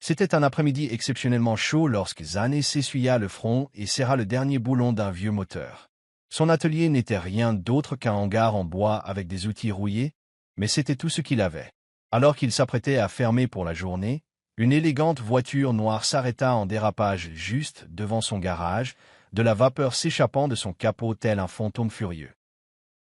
C'était un après-midi exceptionnellement chaud lorsque Zane s'essuya le front et serra le dernier boulon d'un vieux moteur. Son atelier n'était rien d'autre qu'un hangar en bois avec des outils rouillés, mais c'était tout ce qu'il avait. Alors qu'il s'apprêtait à fermer pour la journée, une élégante voiture noire s'arrêta en dérapage juste devant son garage, de la vapeur s'échappant de son capot tel un fantôme furieux.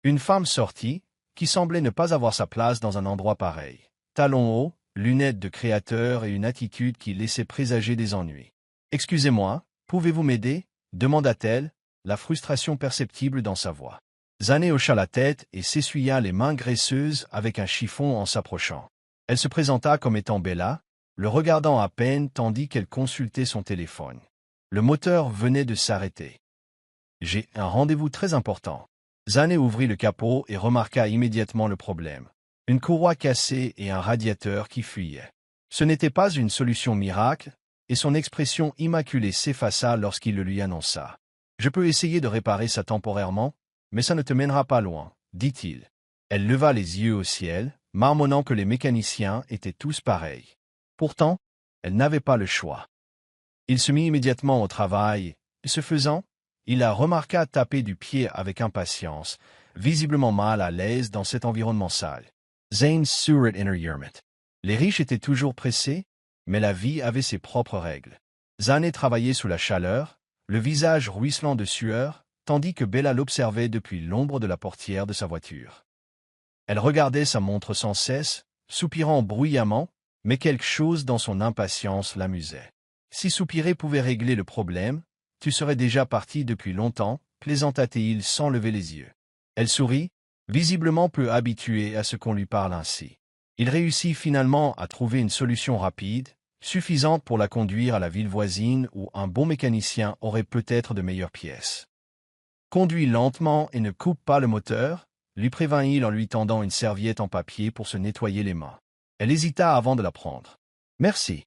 Une femme sortit, qui semblait ne pas avoir sa place dans un endroit pareil. Talons hauts, lunettes de créateur et une attitude qui laissait présager des ennuis. « Excusez-moi, pouvez-vous m'aider » demanda-t-elle, la frustration perceptible dans sa voix. Zane hocha la tête et s'essuya les mains graisseuses avec un chiffon en s'approchant. Elle se présenta comme étant Bella, le regardant à peine tandis qu'elle consultait son téléphone. Le moteur venait de s'arrêter. « J'ai un rendez-vous très important. » Zane ouvrit le capot et remarqua immédiatement le problème. Une courroie cassée et un radiateur qui fuyait. Ce n'était pas une solution miracle, et son expression immaculée s'effaça lorsqu'il le lui annonça. « Je peux essayer de réparer ça temporairement, mais ça ne te mènera pas loin, » dit-il. Elle leva les yeux au ciel, marmonnant que les mécaniciens étaient tous pareils. Pourtant, elle n'avait pas le choix. Il se mit immédiatement au travail, et ce faisant, il la remarqua taper du pied avec impatience, visiblement mal à l'aise dans cet environnement sale. Zane surit inner Yermit. Les riches étaient toujours pressés, mais la vie avait ses propres règles. Zane travaillait sous la chaleur, le visage ruisselant de sueur, tandis que Bella l'observait depuis l'ombre de la portière de sa voiture. Elle regardait sa montre sans cesse, soupirant bruyamment, mais quelque chose dans son impatience l'amusait. Si soupirer pouvait régler le problème, tu serais déjà parti depuis longtemps, plaisanta-t-il sans lever les yeux. Elle sourit, visiblement peu habituée à ce qu'on lui parle ainsi. Il réussit finalement à trouver une solution rapide, suffisante pour la conduire à la ville voisine où un bon mécanicien aurait peut-être de meilleures pièces. « Conduis lentement et ne coupe pas le moteur » lui prévint-il en lui tendant une serviette en papier pour se nettoyer les mains. Elle hésita avant de la prendre. « Merci.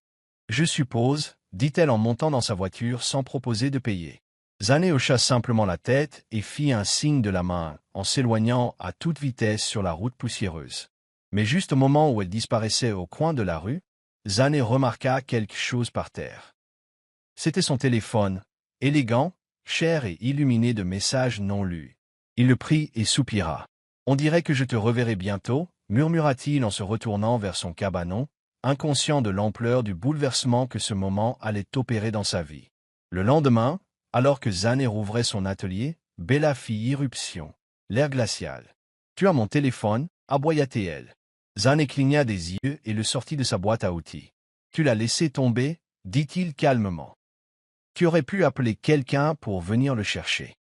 Je suppose, » dit-elle en montant dans sa voiture sans proposer de payer. Zane hocha simplement la tête et fit un signe de la main, en s'éloignant à toute vitesse sur la route poussiéreuse. Mais juste au moment où elle disparaissait au coin de la rue, Zane remarqua quelque chose par terre. C'était son téléphone, élégant, cher et illuminé de messages non lus. Il le prit et soupira. « On dirait que je te reverrai bientôt » murmura-t-il en se retournant vers son cabanon, inconscient de l'ampleur du bouleversement que ce moment allait opérer dans sa vie. Le lendemain, alors que Zane rouvrait son atelier, Bella fit irruption, l'air glacial. « Tu as mon téléphone » aboya-t-elle. Zane cligna des yeux et le sortit de sa boîte à outils. « Tu l'as laissé tomber » dit-il calmement. « Tu aurais pu appeler quelqu'un pour venir le chercher. »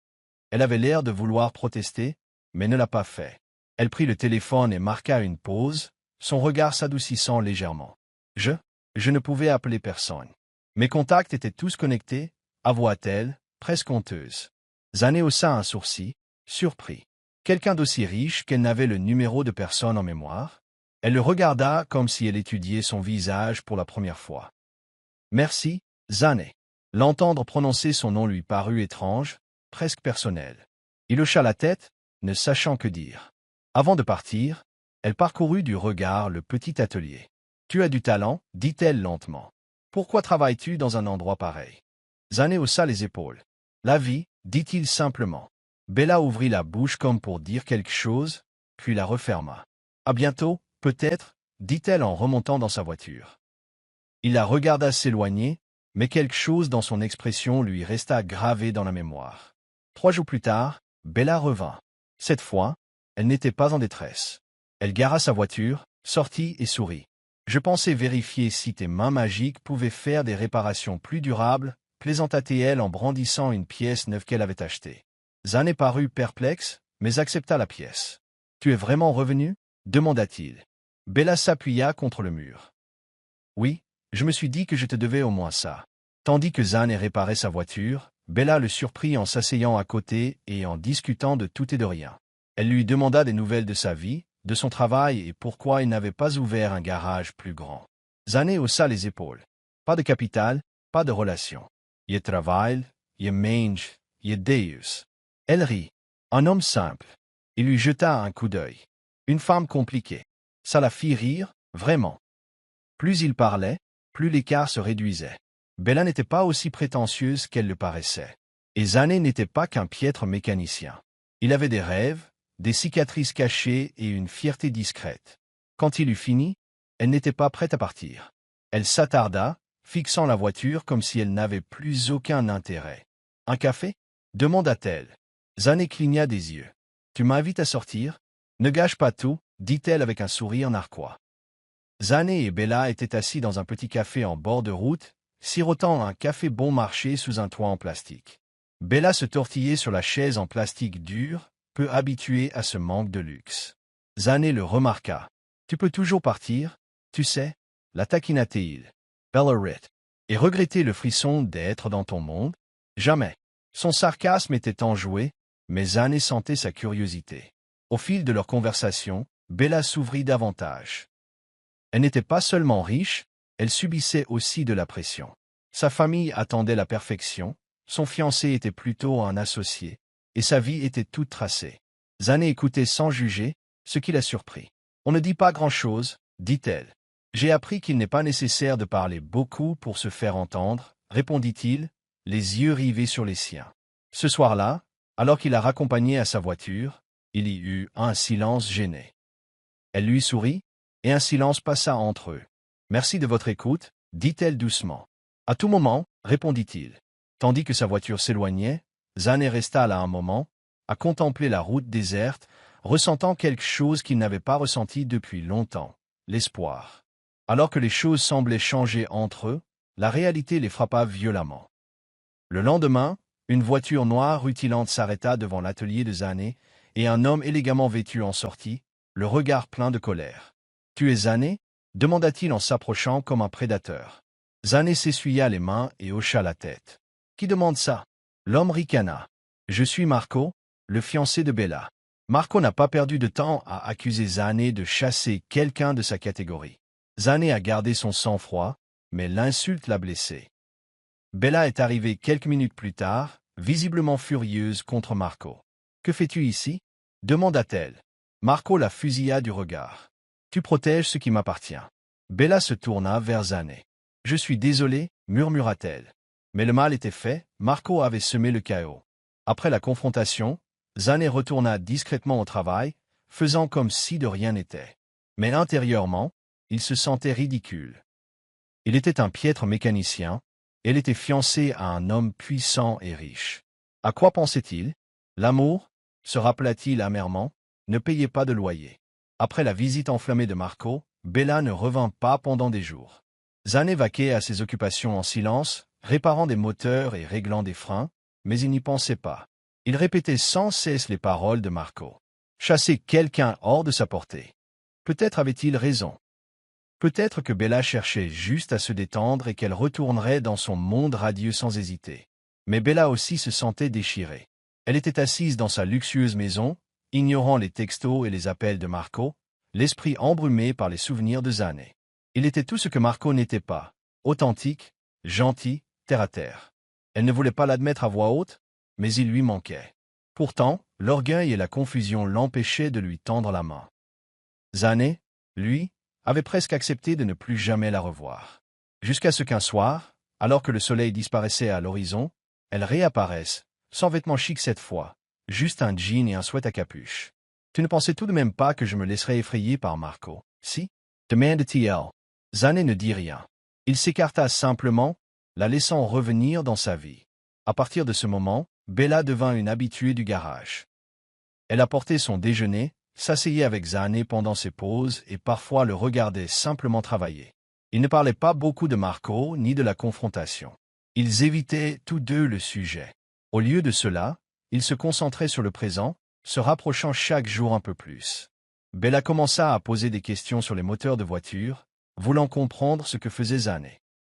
Elle avait l'air de vouloir protester, mais ne l'a pas fait. Elle prit le téléphone et marqua une pause, son regard s'adoucissant légèrement. « Je ne pouvais appeler personne. Mes contacts étaient tous connectés, » avoua-t-elle, presque honteuse. Zane haussa un sourcil, surpris. Quelqu'un d'aussi riche qu'elle n'avait le numéro de personne en mémoire? Elle le regarda comme si elle étudiait son visage pour la première fois. « Merci, Zane. » L'entendre prononcer son nom lui parut étrange, presque personnel. Il hocha la tête, ne sachant que dire. Avant de partir, elle parcourut du regard le petit atelier. « Tu as du talent, » dit-elle lentement. « Pourquoi travailles-tu dans un endroit pareil ?» Zane haussa les épaules. « La vie, » dit-il simplement. Bella ouvrit la bouche comme pour dire quelque chose, puis la referma. « À bientôt, peut-être » dit-elle en remontant dans sa voiture. Il la regarda s'éloigner, mais quelque chose dans son expression lui resta gravé dans la mémoire. 3 jours plus tard, Bella revint. Cette fois, elle n'était pas en détresse. Elle gara sa voiture, sortit et sourit. « Je pensais vérifier si tes mains magiques pouvaient faire des réparations plus durables, » plaisanta-t-elle en brandissant une pièce neuve qu'elle avait achetée. Zane parut perplexe, mais accepta la pièce. « Tu es vraiment revenu » demanda-t-il. Bella s'appuya contre le mur. « Oui, je me suis dit que je te devais au moins ça. » Tandis que Zane réparait sa voiture, Bella le surprit en s'asseyant à côté et en discutant de tout et de rien. Elle lui demanda des nouvelles de sa vie, de son travail et pourquoi il n'avait pas ouvert un garage plus grand. Zane haussa les épaules. Pas de capital, pas de relation. Je travaille, je mange, je deus. Elle rit. Un homme simple. Il lui jeta un coup d'œil. Une femme compliquée. Ça la fit rire, vraiment. Plus il parlait, plus l'écart se réduisait. Bella n'était pas aussi prétentieuse qu'elle le paraissait. Et Zane n'était pas qu'un piètre mécanicien. Il avait des rêves, des cicatrices cachées et une fierté discrète. Quand il eut fini, elle n'était pas prête à partir. Elle s'attarda, fixant la voiture comme si elle n'avait plus aucun intérêt. « Un café » demanda-t-elle. Zane cligna des yeux. « Tu m'invites à sortir ? Ne gâche pas tout, » dit-elle avec un sourire narquois. Zane et Bella étaient assis dans un petit café en bord de route, sirotant un café bon marché sous un toit en plastique. Bella se tortillait sur la chaise en plastique dur, peu habituée à ce manque de luxe. Zane le remarqua. « Tu peux toujours partir, tu sais, » la taquina-t-il. Bella rit. « Et regretter le frisson d'être dans ton monde ? Jamais. » Son sarcasme était enjoué, mais Zane sentait sa curiosité. Au fil de leur conversation, Bella s'ouvrit davantage. Elle n'était pas seulement riche, elle subissait aussi de la pression. Sa famille attendait la perfection, son fiancé était plutôt un associé, et sa vie était toute tracée. Zane écoutait sans juger, ce qui la surprit. « On ne dit pas grand-chose, » dit-elle. « J'ai appris qu'il n'est pas nécessaire de parler beaucoup pour se faire entendre, » répondit-il, les yeux rivés sur les siens. Ce soir-là, alors qu'il la raccompagnait à sa voiture, il y eut un silence gêné. Elle lui sourit, et un silence passa entre eux. « Merci de votre écoute, » dit-elle doucement. « À tout moment, » répondit-il. Tandis que sa voiture s'éloignait, Zane resta là un moment, à contempler la route déserte, ressentant quelque chose qu'il n'avait pas ressenti depuis longtemps, l'espoir. Alors que les choses semblaient changer entre eux, la réalité les frappa violemment. Le lendemain, une voiture noire rutilante s'arrêta devant l'atelier de Zane, et un homme élégamment vêtu en sortit, le regard plein de colère. « Tu es Zane » demanda-t-il en s'approchant comme un prédateur. Zane s'essuya les mains et hocha la tête. « Qui demande ça ?» L'homme ricana. « Je suis Marco, le fiancé de Bella. » Marco n'a pas perdu de temps à accuser Zane de chasser quelqu'un de sa catégorie. Zane a gardé son sang-froid, mais l'insulte l'a blessé. Bella est arrivée quelques minutes plus tard, visiblement furieuse contre Marco. « Que fais-tu ici » demanda-t-elle. Marco la fusilla du regard. « Tu protèges ce qui m'appartient. » Bella se tourna vers Zane. « Je suis désolée, » murmura-t-elle. Mais le mal était fait, Marco avait semé le chaos. Après la confrontation, Zane retourna discrètement au travail, faisant comme si de rien n'était. Mais intérieurement, il se sentait ridicule. Il était un piètre mécanicien, elle était fiancée à un homme puissant et riche. À quoi pensait-il? L'amour, se rappela-t-il amèrement, ne payait pas de loyer. Après la visite enflammée de Marco, Bella ne revint pas pendant des jours. Zane vaquait à ses occupations en silence, réparant des moteurs et réglant des freins, mais il n'y pensait pas. Il répétait sans cesse les paroles de Marco. Chasser quelqu'un hors de sa portée. Peut-être avait-il raison. Peut-être que Bella cherchait juste à se détendre et qu'elle retournerait dans son monde radieux sans hésiter. Mais Bella aussi se sentait déchirée. Elle était assise dans sa luxueuse maison, ignorant les textos et les appels de Marco, l'esprit embrumé par les souvenirs de Zane. Il était tout ce que Marco n'était pas, authentique, gentil, terre-à-terre. Elle ne voulait pas l'admettre à voix haute, mais il lui manquait. Pourtant, l'orgueil et la confusion l'empêchaient de lui tendre la main. Zane, lui, avait presque accepté de ne plus jamais la revoir. Jusqu'à ce qu'un soir, alors que le soleil disparaissait à l'horizon, elle réapparaisse, sans vêtements chics cette fois, juste un jean et un sweat à capuche. « Tu ne pensais tout de même pas que je me laisserais effrayer par Marco, si » demanda-t-il. Zane ne dit rien. Il s'écarta simplement, la laissant revenir dans sa vie. À partir de ce moment, Bella devint une habituée du garage. Elle apportait son déjeuner, s'asseyait avec Zane pendant ses pauses et parfois le regardait simplement travailler. Ils ne parlaient pas beaucoup de Marco ni de la confrontation. Ils évitaient tous deux le sujet. Au lieu de cela, ils se concentraient sur le présent, se rapprochant chaque jour un peu plus. Bella commença à poser des questions sur les moteurs de voiture, voulant comprendre ce que faisait Zane.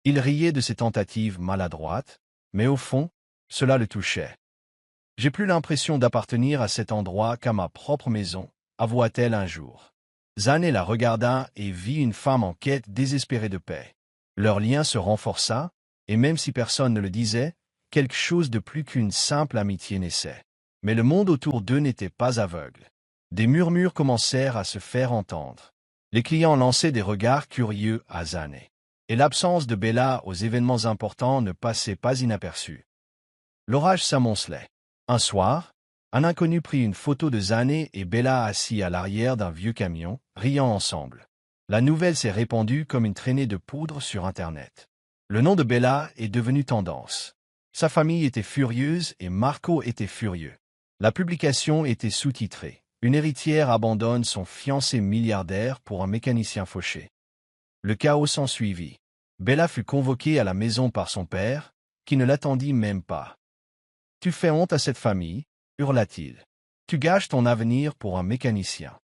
Il riait de ses tentatives maladroites, mais au fond, cela le touchait. « J'ai plus l'impression d'appartenir à cet endroit qu'à ma propre maison, » avoua-t-elle un jour. Zane la regarda et vit une femme en quête désespérée de paix. Leur lien se renforça, et même si personne ne le disait, quelque chose de plus qu'une simple amitié naissait. Mais le monde autour d'eux n'était pas aveugle. Des murmures commencèrent à se faire entendre. Les clients lançaient des regards curieux à Zane. et l'absence de Bella aux événements importants ne passait pas inaperçue. L'orage s'amoncelait. Un soir, un inconnu prit une photo de Zane et Bella assis à l'arrière d'un vieux camion, riant ensemble. La nouvelle s'est répandue comme une traînée de poudre sur Internet. Le nom de Bella est devenu tendance. Sa famille était furieuse et Marco était furieux. La publication était sous-titrée. Une héritière abandonne son fiancé milliardaire pour un mécanicien fauché. Le chaos s'ensuivit. Bella fut convoquée à la maison par son père, qui ne l'attendit même pas. « Tu fais honte à cette famille » hurla-t-il. « Tu gâches ton avenir pour un mécanicien. »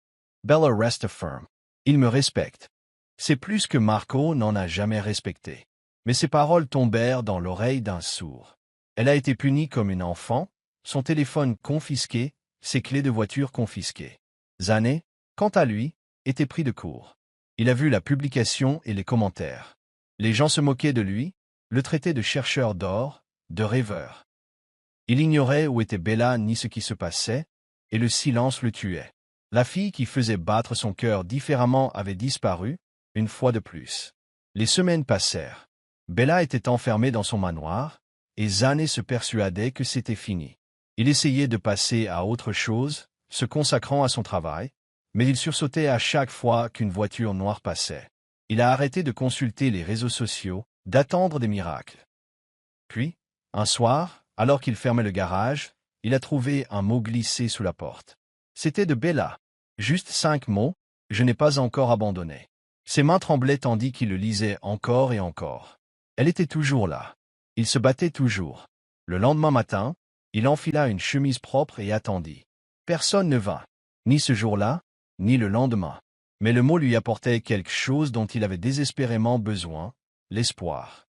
Bella resta ferme. « Il me respecte. » C'est plus que Marco n'en a jamais respecté. Mais ces paroles tombèrent dans l'oreille d'un sourd. Elle a été punie comme une enfant, son téléphone confisqué, ses clés de voiture confisquées. Zane, quant à lui, était pris de court. Il a vu la publication et les commentaires. Les gens se moquaient de lui, le traitaient de chercheur d'or, de rêveur. Il ignorait où était Bella ni ce qui se passait, et le silence le tuait. La fille qui faisait battre son cœur différemment avait disparu, une fois de plus. Les semaines passèrent. Bella était enfermée dans son manoir, et Zane se persuadait que c'était fini. Il essayait de passer à autre chose, se consacrant à son travail, mais il sursautait à chaque fois qu'une voiture noire passait. Il a arrêté de consulter les réseaux sociaux, d'attendre des miracles. Puis, un soir, alors qu'il fermait le garage, il a trouvé un mot glissé sous la porte. C'était de Bella. Juste 5 mots, « Je n'ai pas encore abandonné ». Ses mains tremblaient tandis qu'il le lisait encore et encore. Elle était toujours là. Il se battait toujours. Le lendemain matin, il enfila une chemise propre et attendit. Personne ne vint, ni ce jour-là, ni le lendemain. Mais le mot lui apportait quelque chose dont il avait désespérément besoin, l'espoir.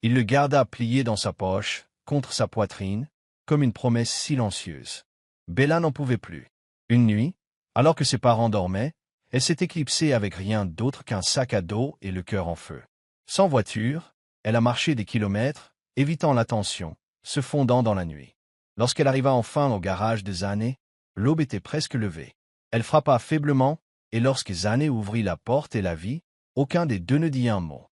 Il le garda plié dans sa poche, contre sa poitrine, comme une promesse silencieuse. Bella n'en pouvait plus. Une nuit, alors que ses parents dormaient, elle s'est éclipsée avec rien d'autre qu'un sac à dos et le cœur en feu. Sans voiture, elle a marché des kilomètres, évitant l'attention, se fondant dans la nuit. Lorsqu'elle arriva enfin au garage de Zane, l'aube était presque levée. Elle frappa faiblement, et lorsque Zane ouvrit la porte et la vit, aucun des deux ne dit un mot.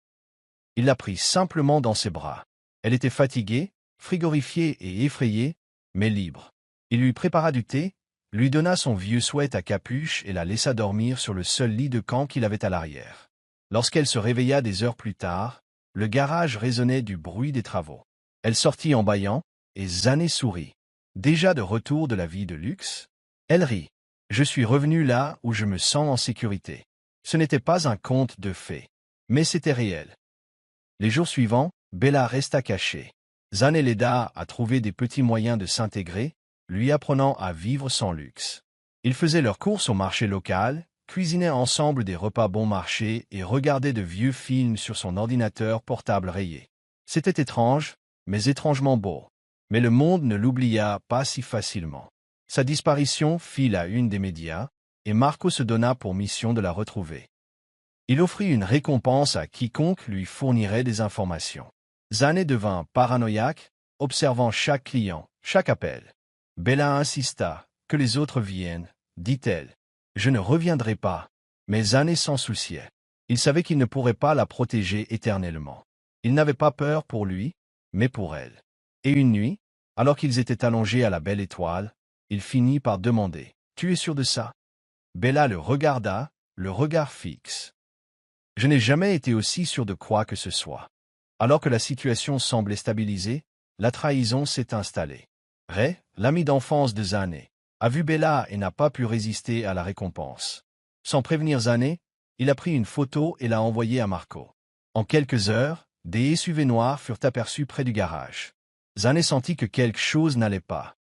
Il la prit simplement dans ses bras. Elle était fatiguée, frigorifiée et effrayée, mais libre. Il lui prépara du thé, lui donna son vieux sweat à capuche et la laissa dormir sur le seul lit de camp qu'il avait à l'arrière. Lorsqu'elle se réveilla des heures plus tard, le garage résonnait du bruit des travaux. Elle sortit en bâillant, et Zane sourit. Déjà de retour de la vie de luxe? Elle rit. Je suis revenu là où je me sens en sécurité. Ce n'était pas un conte de fées, mais c'était réel. Les jours suivants, Bella resta cachée. Zane l'aida à trouver des petits moyens de s'intégrer, lui apprenant à vivre sans luxe. Ils faisaient leurs courses au marché local, cuisinaient ensemble des repas bon marché et regardaient de vieux films sur son ordinateur portable rayé. C'était étrange, mais étrangement beau. Mais le monde ne l'oublia pas si facilement. Sa disparition fit la une des médias, et Marco se donna pour mission de la retrouver. Il offrit une récompense à quiconque lui fournirait des informations. Zane devint paranoïaque, observant chaque client, chaque appel. Bella insista, « Que les autres viennent », dit-elle. « Je ne reviendrai pas. » Mais Zane s'en souciait. Il savait qu'il ne pourrait pas la protéger éternellement. Il n'avait pas peur pour lui, mais pour elle. Et une nuit, alors qu'ils étaient allongés à la belle étoile, il finit par demander, « Tu es sûr de ça ?» Bella le regarda, le regard fixe. « Je n'ai jamais été aussi sûr de quoi que ce soit. » Alors que la situation semblait stabilisée, la trahison s'est installée. Ray, l'ami d'enfance de Zane, a vu Bella et n'a pas pu résister à la récompense. Sans prévenir Zane, il a pris une photo et l'a envoyée à Marco. En quelques heures, des SUV noirs furent aperçus près du garage. Zane sentit que quelque chose n'allait pas.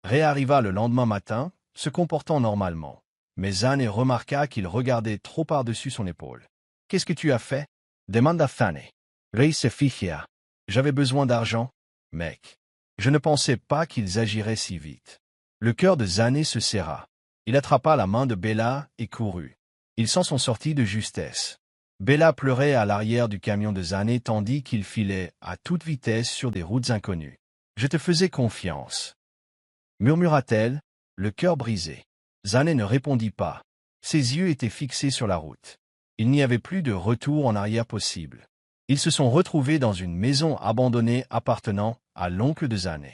Ray arriva le lendemain matin, se comportant normalement. Mais Zane remarqua qu'il regardait trop par-dessus son épaule. « Qu'est-ce que tu as fait ?» demanda Zane. Ray se ficha. « J'avais besoin d'argent, mec. Je ne pensais pas qu'ils agiraient si vite. » Le cœur de Zane se serra. Il attrapa la main de Bella et courut. Ils s'en sont sortis de justesse. Bella pleurait à l'arrière du camion de Zane tandis qu'il filait à toute vitesse sur des routes inconnues. « Je te faisais confiance. » murmura-t-elle, le cœur brisé. Zane ne répondit pas. Ses yeux étaient fixés sur la route. Il n'y avait plus de retour en arrière possible. Ils se sont retrouvés dans une maison abandonnée appartenant à l'oncle de Zane.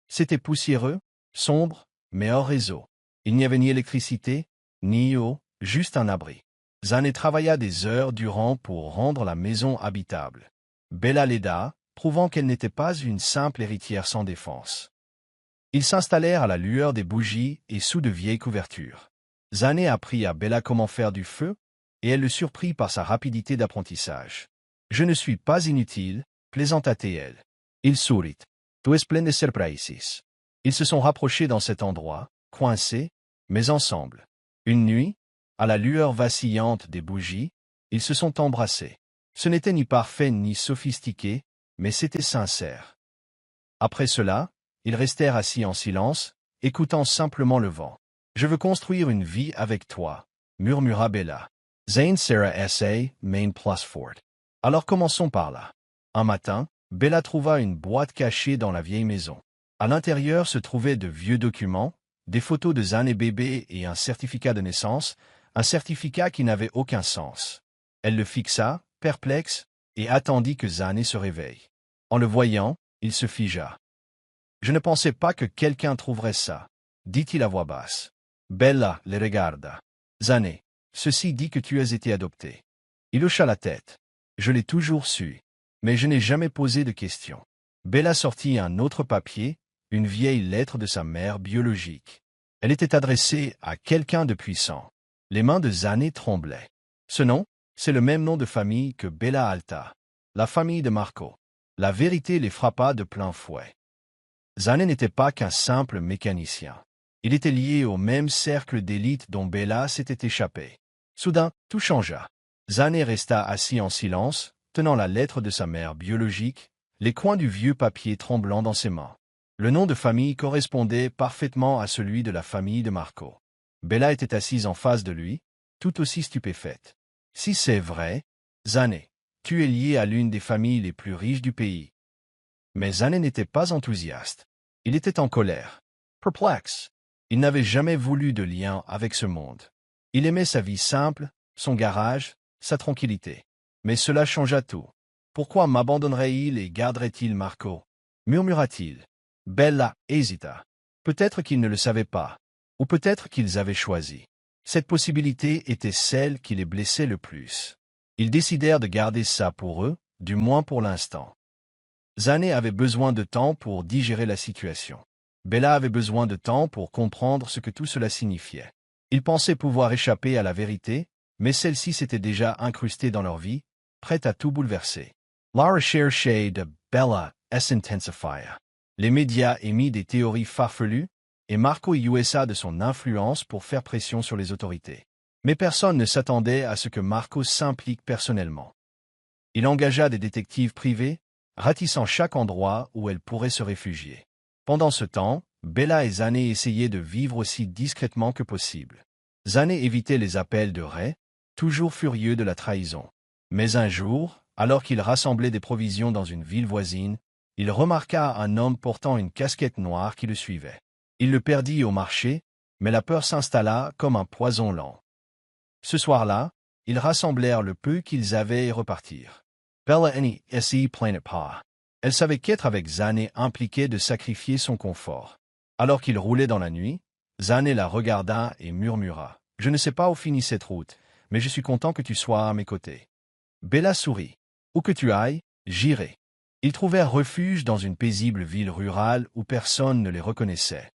C'était poussiéreux, sombre, mais hors réseau. Il n'y avait ni électricité, ni eau, juste un abri. Zane travailla des heures durant pour rendre la maison habitable. Bella l'aida, prouvant qu'elle n'était pas une simple héritière sans défense. Ils s'installèrent à la lueur des bougies et sous de vieilles couvertures. Zane apprit à Bella comment faire du feu, et elle le surprit par sa rapidité d'apprentissage. « Je ne suis pas inutile », plaisanta-t-elle. Il sourit. « Tu es plein de surprises. » Ils se sont rapprochés dans cet endroit, coincés, mais ensemble. Une nuit, à la lueur vacillante des bougies, ils se sont embrassés. Ce n'était ni parfait ni sophistiqué, mais c'était sincère. Après cela, ils restèrent assis en silence, écoutant simplement le vent. « Je veux construire une vie avec toi », murmura Bella. Zane Sarah S.A. Main plus Fort. Alors commençons par là. Un matin, Bella trouva une boîte cachée dans la vieille maison. À l'intérieur se trouvaient de vieux documents, des photos de Zane bébé et un certificat de naissance, un certificat qui n'avait aucun sens. Elle le fixa, perplexe, et attendit que Zane se réveille. En le voyant, il se figea. « Je ne pensais pas que quelqu'un trouverait ça, » dit-il à voix basse. Bella le regarda. « Zane, ceci dit que tu as été adopté. » Il hocha la tête. « Je l'ai toujours su, mais je n'ai jamais posé de questions. » Bella sortit un autre papier, une vieille lettre de sa mère biologique. Elle était adressée à quelqu'un de puissant. Les mains de Zane tremblaient. Ce nom, c'est le même nom de famille que Bella Alta, la famille de Marco. La vérité les frappa de plein fouet. Zane n'était pas qu'un simple mécanicien. Il était lié au même cercle d'élite dont Bella s'était échappée. Soudain, tout changea. Zane resta assis en silence, tenant la lettre de sa mère biologique, les coins du vieux papier tremblant dans ses mains. Le nom de famille correspondait parfaitement à celui de la famille de Marco. Bella était assise en face de lui, tout aussi stupéfaite. « Si c'est vrai, Zane, tu es lié à l'une des familles les plus riches du pays. » Mais Zane n'était pas enthousiaste. Il était en colère, perplexe. Il n'avait jamais voulu de lien avec ce monde. Il aimait sa vie simple, son garage, sa tranquillité. Mais cela changea tout. Pourquoi m'abandonnerait-il et garderait-il Marco? Murmura-t-il. Bella hésita. Peut-être qu'il ne le savait pas, ou peut-être qu'ils avaient choisi. Cette possibilité était celle qui les blessait le plus. Ils décidèrent de garder ça pour eux, du moins pour l'instant. Zane avait besoin de temps pour digérer la situation. Bella avait besoin de temps pour comprendre ce que tout cela signifiait. Ils pensaient pouvoir échapper à la vérité, mais celle-ci s'était déjà incrustée dans leur vie, prête à tout bouleverser. La recherche de Bella s'intensifia. Les médias émis des théories farfelues, et Marco y usa de son influence pour faire pression sur les autorités. Mais personne ne s'attendait à ce que Marco s'implique personnellement. Il engagea des détectives privés, ratissant chaque endroit où elle pourrait se réfugier. Pendant ce temps, Bella et Zane essayaient de vivre aussi discrètement que possible. Zane évitait les appels de Ray, toujours furieux de la trahison. Mais un jour, alors qu'il rassemblait des provisions dans une ville voisine, il remarqua un homme portant une casquette noire qui le suivait. Il le perdit au marché, mais la peur s'installa comme un poison lent. Ce soir-là, ils rassemblèrent le peu qu'ils avaient et repartirent. Bella n'y s'y plaignait pas. Elle savait qu'être avec Zane impliquait de sacrifier son confort. Alors qu'ils roulaient dans la nuit, Zane la regarda et murmura. « Je ne sais pas où finit cette route, mais je suis content que tu sois à mes côtés. » Bella sourit. « Où que tu ailles, j'irai. » Ils trouvèrent refuge dans une paisible ville rurale où personne ne les reconnaissait.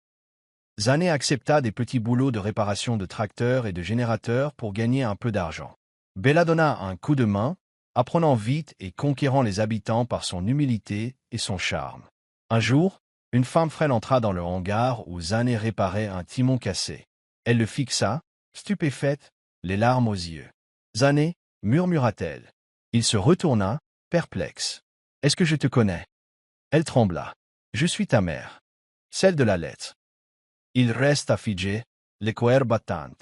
Zane accepta des petits boulots de réparation de tracteurs et de générateurs pour gagner un peu d'argent. Bella donna un coup de main, apprenant vite et conquérant les habitants par son humilité et son charme. Un jour, une femme frêle entra dans le hangar où Zane réparait un timon cassé. Elle le fixa, stupéfaite, les larmes aux yeux. « Zane, murmura-t-elle. Il se retourna, perplexe. « Est-ce que je te connais ?» Elle trembla. « Je suis ta mère. » Celle de la lettre. Il resta figé, les cœurs battants.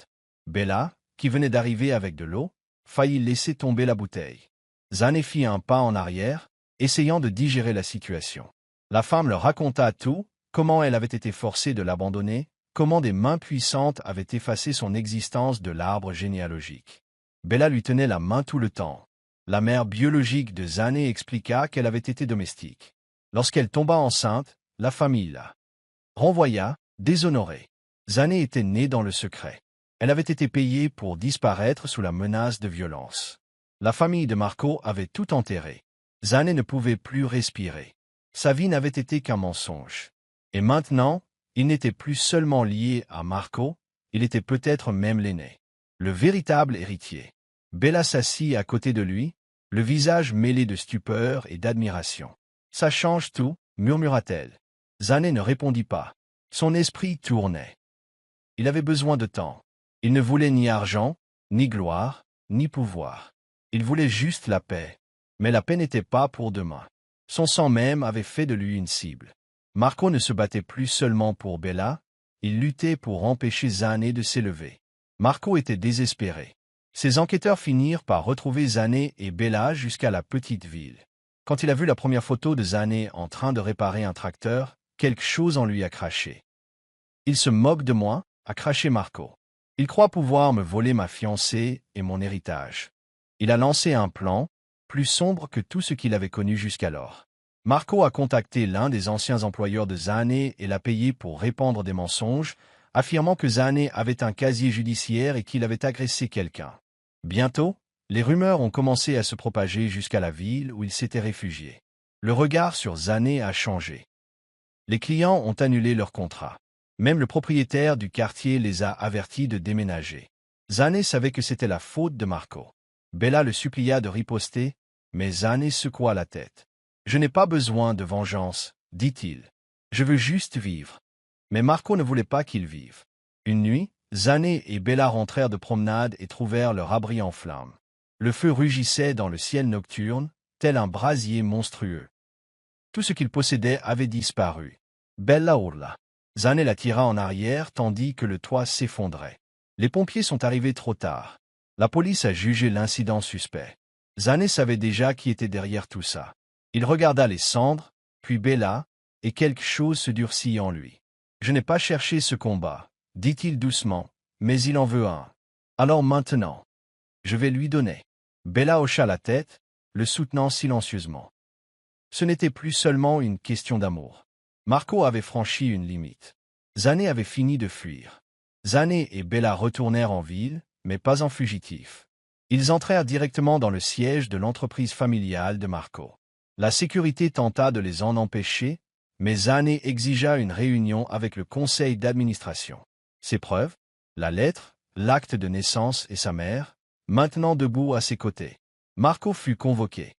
Bella, qui venait d'arriver avec de l'eau, faillit laisser tomber la bouteille. Zane fit un pas en arrière, essayant de digérer la situation. La femme leur raconta tout, comment elle avait été forcée de l'abandonner, comment des mains puissantes avaient effacé son existence de l'arbre généalogique. Bella lui tenait la main tout le temps. La mère biologique de Zane expliqua qu'elle avait été domestique. Lorsqu'elle tomba enceinte, la famille la renvoya, déshonorée. Zane était née dans le secret. Elle avait été payée pour disparaître sous la menace de violence. La famille de Marco avait tout enterré. Zane ne pouvait plus respirer. Sa vie n'avait été qu'un mensonge. Et maintenant, il n'était plus seulement lié à Marco, il était peut-être même l'aîné. Le véritable héritier. Bella s'assit à côté de lui, le visage mêlé de stupeur et d'admiration. « Ça change tout » murmura-t-elle. Zane ne répondit pas. Son esprit tournait. Il avait besoin de temps. Il ne voulait ni argent, ni gloire, ni pouvoir. Il voulait juste la paix. Mais la paix n'était pas pour demain. Son sang même avait fait de lui une cible. Marco ne se battait plus seulement pour Bella, il luttait pour empêcher Zane de s'élever. Marco était désespéré. Ses enquêteurs finirent par retrouver Zane et Bella jusqu'à la petite ville. Quand il a vu la première photo de Zane en train de réparer un tracteur, quelque chose en lui a craché. « Il se moque de moi » a craché Marco. « Il croit pouvoir me voler ma fiancée et mon héritage. » Il a lancé un plan, plus sombre que tout ce qu'il avait connu jusqu'alors. Marco a contacté l'un des anciens employeurs de Zane et l'a payé pour répandre des mensonges, affirmant que Zane avait un casier judiciaire et qu'il avait agressé quelqu'un. Bientôt, les rumeurs ont commencé à se propager jusqu'à la ville où il s'était réfugié. Le regard sur Zane a changé. Les clients ont annulé leur contrat. Même le propriétaire du quartier les a avertis de déménager. Zane savait que c'était la faute de Marco. Bella le supplia de riposter, mais Zane secoua la tête. « Je n'ai pas besoin de vengeance, dit-il. Je veux juste vivre. » Mais Marco ne voulait pas qu'il vive. Une nuit, Zane et Bella rentrèrent de promenade et trouvèrent leur abri en flammes. Le feu rugissait dans le ciel nocturne, tel un brasier monstrueux. Tout ce qu'ils possédaient avait disparu. Bella hurla. Zane la tira en arrière tandis que le toit s'effondrait. Les pompiers sont arrivés trop tard. La police a jugé l'incident suspect. Zane savait déjà qui était derrière tout ça. Il regarda les cendres, puis Bella, et quelque chose se durcit en lui. « Je n'ai pas cherché ce combat, » dit-il doucement, « mais il en veut un. Alors maintenant, je vais lui donner. » Bella hocha la tête, le soutenant silencieusement. Ce n'était plus seulement une question d'amour. Marco avait franchi une limite. Zane avait fini de fuir. Zane et Bella retournèrent en ville, mais pas en fugitifs. Ils entrèrent directement dans le siège de l'entreprise familiale de Marco. La sécurité tenta de les en empêcher, mais Zane exigea une réunion avec le conseil d'administration. Ses preuves, la lettre, l'acte de naissance et sa mère, maintenant debout à ses côtés. Marco fut convoqué.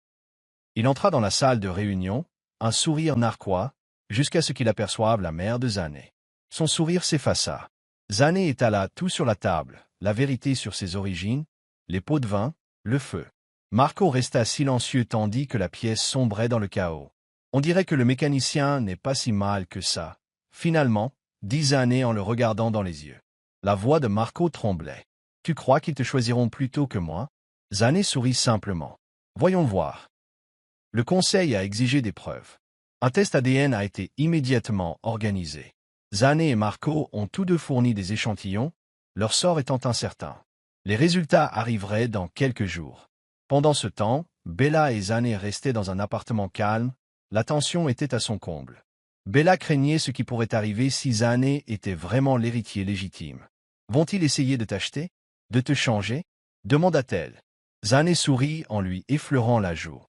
Il entra dans la salle de réunion, un sourire narquois, jusqu'à ce qu'il aperçoive la mère de Zane. Son sourire s'effaça. Zane étala tout sur la table, la vérité sur ses origines, les pots de vin, le feu. Marco resta silencieux tandis que la pièce sombrait dans le chaos. On dirait que le mécanicien n'est pas si mal que ça. Finalement, dit Zane en le regardant dans les yeux. La voix de Marco tremblait. Tu crois qu'ils te choisiront plus tôt que moi? Zane sourit simplement. Voyons voir. Le conseil a exigé des preuves. Un test ADN a été immédiatement organisé. Zane et Marco ont tous deux fourni des échantillons, leur sort étant incertain. Les résultats arriveraient dans quelques jours. Pendant ce temps, Bella et Zane restaient dans un appartement calme, la tension était à son comble. Bella craignait ce qui pourrait arriver si Zane était vraiment l'héritier légitime. Vont-ils essayer de t'acheter? De te changer? Demanda-t-elle. Zane sourit en lui effleurant la joue.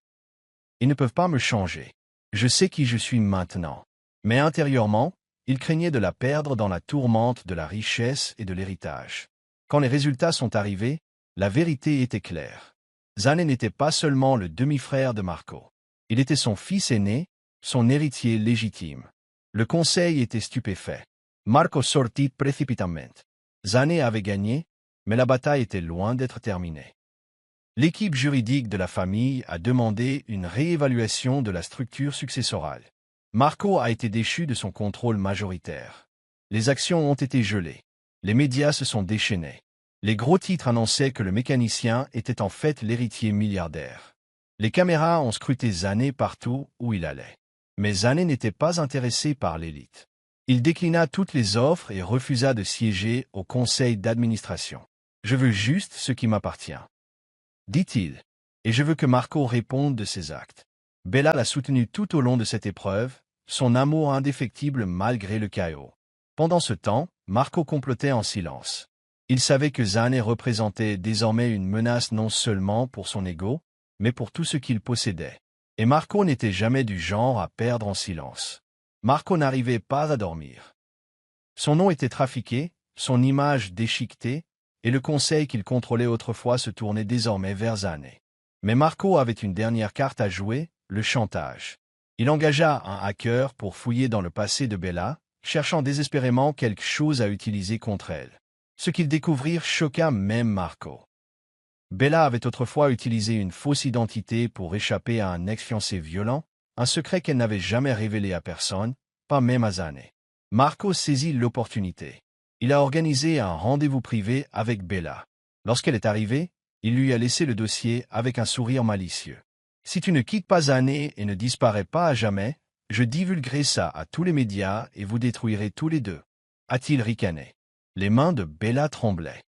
Ils ne peuvent pas me changer. Je sais qui je suis maintenant. Mais intérieurement, il craignait de la perdre dans la tourmente de la richesse et de l'héritage. Quand les résultats sont arrivés, la vérité était claire. Zane n'était pas seulement le demi-frère de Marco. Il était son fils aîné, son héritier légitime. Le conseil était stupéfait. Marco sortit précipitamment. Zane avait gagné, mais la bataille était loin d'être terminée. L'équipe juridique de la famille a demandé une réévaluation de la structure successorale. Marco a été déchu de son contrôle majoritaire. Les actions ont été gelées. Les médias se sont déchaînés. Les gros titres annonçaient que le mécanicien était en fait l'héritier milliardaire. Les caméras ont scruté Zane partout où il allait. Mais Zane n'était pas intéressé par l'élite. Il déclina toutes les offres et refusa de siéger au conseil d'administration. « Je veux juste ce qui m'appartient. » dit-il. Et je veux que Marco réponde de ses actes. Bella l'a soutenu tout au long de cette épreuve, son amour indéfectible malgré le chaos. Pendant ce temps, Marco complotait en silence. Il savait que Zane représentait désormais une menace non seulement pour son ego, mais pour tout ce qu'il possédait. Et Marco n'était jamais du genre à perdre en silence. Marco n'arrivait pas à dormir. Son nom était trafiqué, son image déchiquetée, et le conseil qu'il contrôlait autrefois se tournait désormais vers Zane. Mais Marco avait une dernière carte à jouer, le chantage. Il engagea un hacker pour fouiller dans le passé de Bella, cherchant désespérément quelque chose à utiliser contre elle. Ce qu'ils découvrirent choqua même Marco. Bella avait autrefois utilisé une fausse identité pour échapper à un ex-fiancé violent, un secret qu'elle n'avait jamais révélé à personne, pas même à Zane. Marco saisit l'opportunité. Il a organisé un rendez-vous privé avec Bella. Lorsqu'elle est arrivée, il lui a laissé le dossier avec un sourire malicieux. « Si tu ne quittes pas Zane et ne disparais pas à jamais, je divulguerai ça à tous les médias et vous détruirez tous les deux. » A-t-il ricané. Les mains de Bella tremblaient.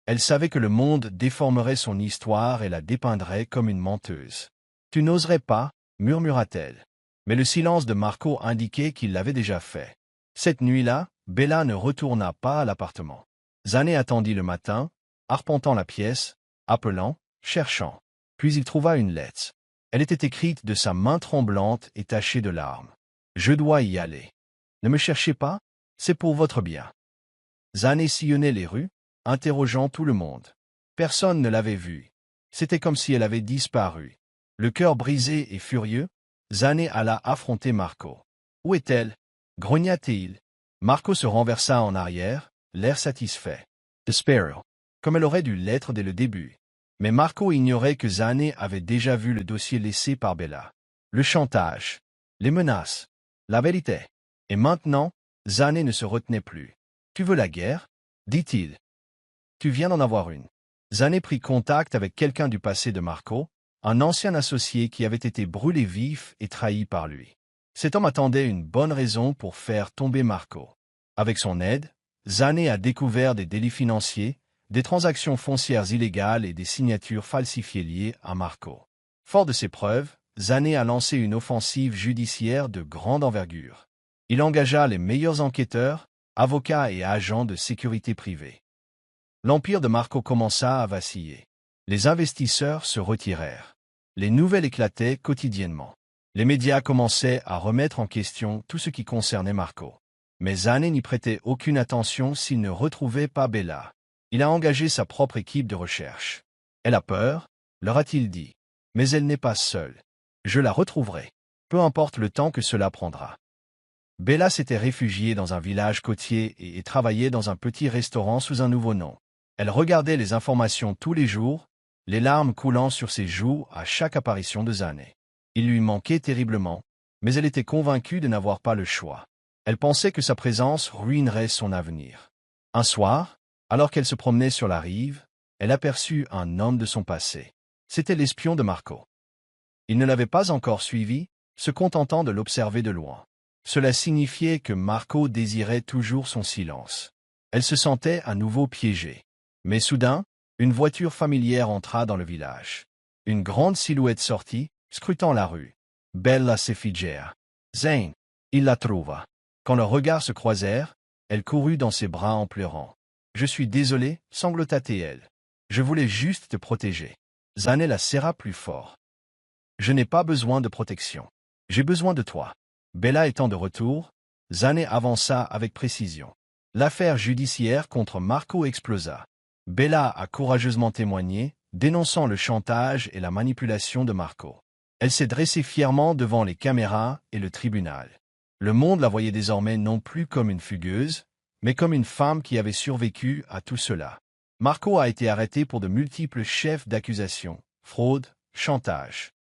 Elle savait que le monde déformerait son histoire et la dépeindrait comme une menteuse. « Tu n'oserais pas, murmura-t-elle. Mais le silence de Marco indiquait qu'il l'avait déjà fait. Cette nuit-là, Bella ne retourna pas à l'appartement. Zane attendit le matin, arpentant la pièce, appelant, cherchant. Puis il trouva une lettre. Elle était écrite de sa main tremblante et tachée de larmes. « Je dois y aller. Ne me cherchez pas, c'est pour votre bien. » Zane sillonnait les rues, interrogeant tout le monde. Personne ne l'avait vue. C'était comme si elle avait disparu. Le cœur brisé et furieux, Zane alla affronter Marco. « Où est-elle » grogna-t-il. Marco se renversa en arrière, l'air satisfait. « Despero » comme elle aurait dû l'être dès le début. Mais Marco ignorait que Zane avait déjà vu le dossier laissé par Bella. Le chantage, les menaces, la vérité. Et maintenant, Zane ne se retenait plus. « Tu veux la guerre » dit-il. « Tu viens d'en avoir une. » Zane prit contact avec quelqu'un du passé de Marco, un ancien associé qui avait été brûlé vif et trahi par lui. Cet homme attendait une bonne raison pour faire tomber Marco. Avec son aide, Zane a découvert des délits financiers, des transactions foncières illégales et des signatures falsifiées liées à Marco. Fort de ces preuves, Zane a lancé une offensive judiciaire de grande envergure. Il engagea les meilleurs enquêteurs, avocats et agents de sécurité privée. L'empire de Marco commença à vaciller. Les investisseurs se retirèrent. Les nouvelles éclataient quotidiennement. Les médias commençaient à remettre en question tout ce qui concernait Marco. Mais Zane n'y prêtait aucune attention s'il ne retrouvait pas Bella. Il a engagé sa propre équipe de recherche. Elle a peur, leur a-t-il dit. Mais elle n'est pas seule. Je la retrouverai. Peu importe le temps que cela prendra. Bella s'était réfugiée dans un village côtier et travaillait dans un petit restaurant sous un nouveau nom. Elle regardait les informations tous les jours, les larmes coulant sur ses joues à chaque apparition de Zane. Il lui manquait terriblement, mais elle était convaincue de n'avoir pas le choix. Elle pensait que sa présence ruinerait son avenir. Un soir, alors qu'elle se promenait sur la rive, elle aperçut un homme de son passé. C'était l'espion de Marco. Il ne l'avait pas encore suivi, se contentant de l'observer de loin. Cela signifiait que Marco désirait toujours son silence. Elle se sentait à nouveau piégée. Mais soudain, une voiture familière entra dans le village. Une grande silhouette sortit, scrutant la rue. Bella s'effigea. Zane, il la trouva. Quand leurs regards se croisèrent, elle courut dans ses bras en pleurant. « Je suis désolée, sanglota-t-elle. Je voulais juste te protéger. » Zane la serra plus fort. « Je n'ai pas besoin de protection. J'ai besoin de toi. » Bella étant de retour, Zane avança avec précision. L'affaire judiciaire contre Marco explosa. Bella a courageusement témoigné, dénonçant le chantage et la manipulation de Marco. Elle s'est dressée fièrement devant les caméras et le tribunal. Le monde la voyait désormais non plus comme une fugueuse, mais comme une femme qui avait survécu à tout cela. Marco a été arrêté pour de multiples chefs d'accusation, fraude, chantage,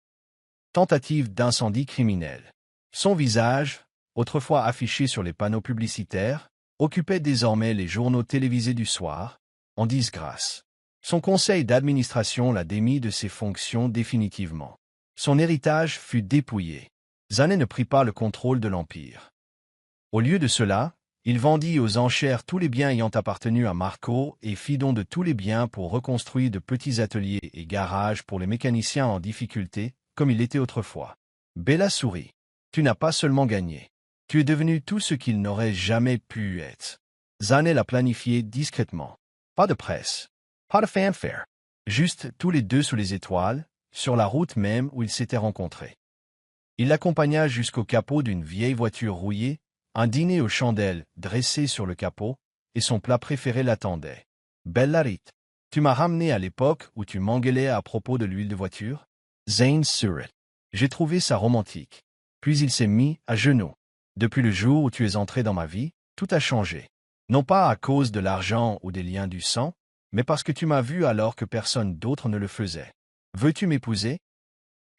tentative d'incendie criminel. Son visage, autrefois affiché sur les panneaux publicitaires, occupait désormais les journaux télévisés du soir, en disgrâce. Son conseil d'administration l'a démis de ses fonctions définitivement. Son héritage fut dépouillé. Zane ne prit pas le contrôle de l'Empire. Au lieu de cela, Il vendit aux enchères tous les biens ayant appartenu à Marco et fit don de tous les biens pour reconstruire de petits ateliers et garages pour les mécaniciens en difficulté, comme il était autrefois. Bella sourit. Tu n'as pas seulement gagné. Tu es devenu tout ce qu'il n'aurait jamais pu être. Zane l'a planifié discrètement. Pas de presse. Pas de fanfare. Juste tous les deux sous les étoiles, sur la route même où ils s'étaient rencontrés. Il l'accompagna jusqu'au capot d'une vieille voiture rouillée, un dîner aux chandelles dressé sur le capot, et son plat préféré l'attendait. Bellarit, tu m'as ramené à l'époque où tu m'engueulais à propos de l'huile de voiture? Zane sourit. J'ai trouvé ça romantique. Puis il s'est mis à genoux. Depuis le jour où tu es entré dans ma vie, tout a changé. Non pas à cause de l'argent ou des liens du sang, mais parce que tu m'as vu alors que personne d'autre ne le faisait. Veux-tu m'épouser?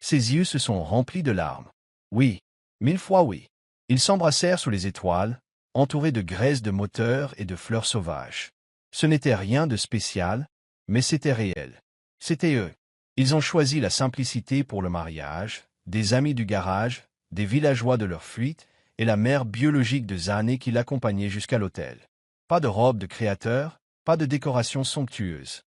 Ses yeux se sont remplis de larmes. Oui, 1000 fois oui. Ils s'embrassèrent sous les étoiles, entourés de graisse de moteur et de fleurs sauvages. Ce n'était rien de spécial, mais c'était réel. C'était eux. Ils ont choisi la simplicité pour le mariage, des amis du garage, des villageois de leur fuite, et la mère biologique de Zane qui l'accompagnait jusqu'à l'hôtel. Pas de robe de créateur, pas de décoration somptueuse.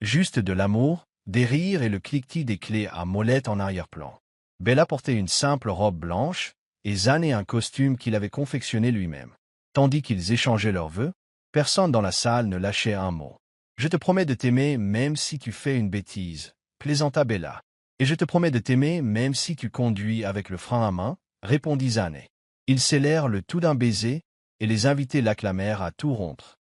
Juste de l'amour, des rires et le cliquetis des clés à molette en arrière-plan. Bella portait une simple robe blanche, et Zane un costume qu'il avait confectionné lui-même. Tandis qu'ils échangeaient leurs vœux, personne dans la salle ne lâchait un mot. « Je te promets de t'aimer même si tu fais une bêtise », plaisanta Bella. « Et je te promets de t'aimer même si tu conduis avec le frein à main », répondit Zane. Ils scellèrent le tout d'un baiser, et les invités l'acclamèrent à tout rompre.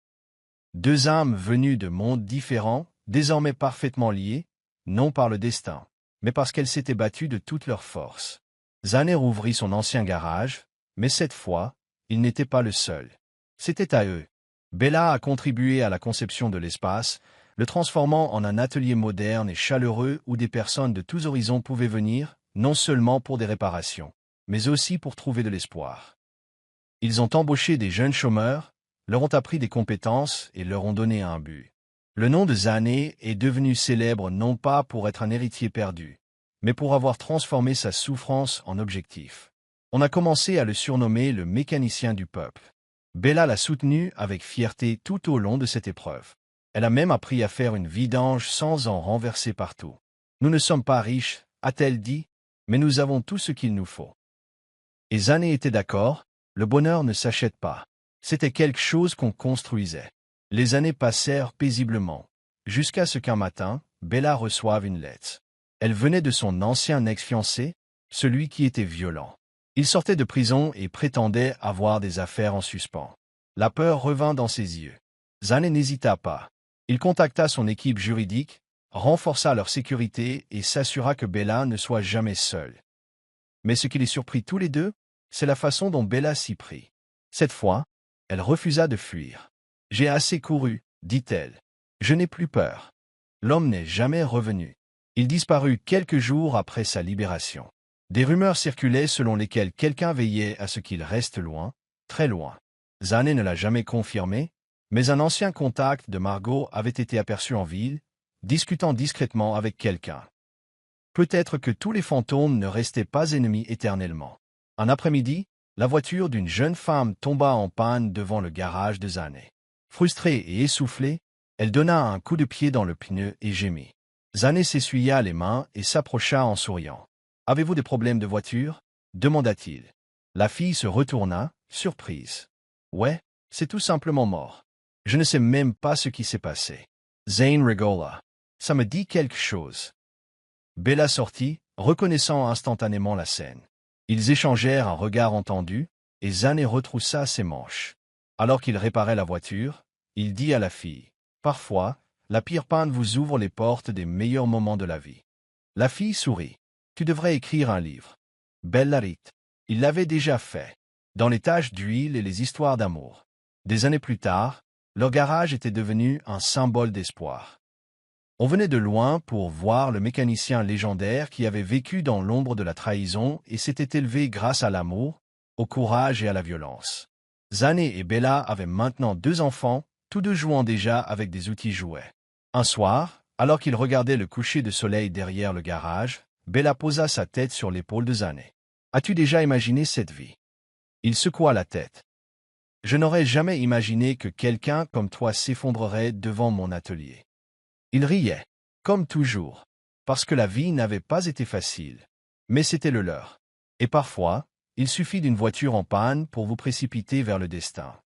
Deux âmes venues de mondes différents, désormais parfaitement liées, non par le destin, mais parce qu'elles s'étaient battues de toute leur force. Zane rouvrit son ancien garage, mais cette fois, il n'était pas le seul. C'était à eux. Bella a contribué à la conception de l'espace, le transformant en un atelier moderne et chaleureux où des personnes de tous horizons pouvaient venir, non seulement pour des réparations, mais aussi pour trouver de l'espoir. Ils ont embauché des jeunes chômeurs, leur ont appris des compétences et leur ont donné un but. Le nom de Zane est devenu célèbre non pas pour être un héritier perdu, mais pour avoir transformé sa souffrance en objectif. On a commencé à le surnommer le mécanicien du peuple. Bella l'a soutenu avec fierté tout au long de cette épreuve. Elle a même appris à faire une vidange sans en renverser partout. Nous ne sommes pas riches, a-t-elle dit, mais nous avons tout ce qu'il nous faut. Et Zane était d'accord, le bonheur ne s'achète pas. C'était quelque chose qu'on construisait. Les années passèrent paisiblement, jusqu'à ce qu'un matin, Bella reçoive une lettre. Elle venait de son ancien ex-fiancé, celui qui était violent. Il sortait de prison et prétendait avoir des affaires en suspens. La peur revint dans ses yeux. Zane n'hésita pas. Il contacta son équipe juridique, renforça leur sécurité et s'assura que Bella ne soit jamais seule. Mais ce qui les surprit tous les deux, c'est la façon dont Bella s'y prit. Cette fois, elle refusa de fuir. « J'ai assez couru, dit-elle. Je n'ai plus peur. » L'homme n'est jamais revenu. Il disparut quelques jours après sa libération. Des rumeurs circulaient selon lesquelles quelqu'un veillait à ce qu'il reste loin, très loin. Zane ne l'a jamais confirmé, mais un ancien contact de Margot avait été aperçu en ville, discutant discrètement avec quelqu'un. Peut-être que tous les fantômes ne restaient pas ennemis éternellement. Un après-midi, la voiture d'une jeune femme tomba en panne devant le garage de Zane. Frustrée et essoufflée, elle donna un coup de pied dans le pneu et gémit. Zane s'essuya les mains et s'approcha en souriant. « Avez-vous des problèmes de voiture ?» demanda-t-il. La fille se retourna, surprise. « Ouais, c'est tout simplement mort. Je ne sais même pas ce qui s'est passé. » Zane rigola. « Ça me dit quelque chose. » Bella sortit, reconnaissant instantanément la scène. Ils échangèrent un regard entendu, et Zane retroussa ses manches. Alors qu'il réparait la voiture, il dit à la fille, « Parfois, la pire panne vous ouvre les portes des meilleurs moments de la vie. » La fille sourit. « Tu devrais écrire un livre. » Bellarit. Il l'avait déjà fait, dans les taches d'huile et les histoires d'amour. Des années plus tard, leur garage était devenu un symbole d'espoir. On venait de loin pour voir le mécanicien légendaire qui avait vécu dans l'ombre de la trahison et s'était élevé grâce à l'amour, au courage et à la violence. Zane et Bella avaient maintenant 2 enfants, tous deux jouant déjà avec des outils jouets. Un soir, alors qu'ils regardaient le coucher de soleil derrière le garage, Bella posa sa tête sur l'épaule de Zane. « As-tu déjà imaginé cette vie ?» Il secoua la tête. Je n'aurais jamais imaginé que quelqu'un comme toi s'effondrerait devant mon atelier. Il riait, comme toujours, parce que la vie n'avait pas été facile. Mais c'était le leur. Et parfois, il suffit d'une voiture en panne pour vous précipiter vers le destin.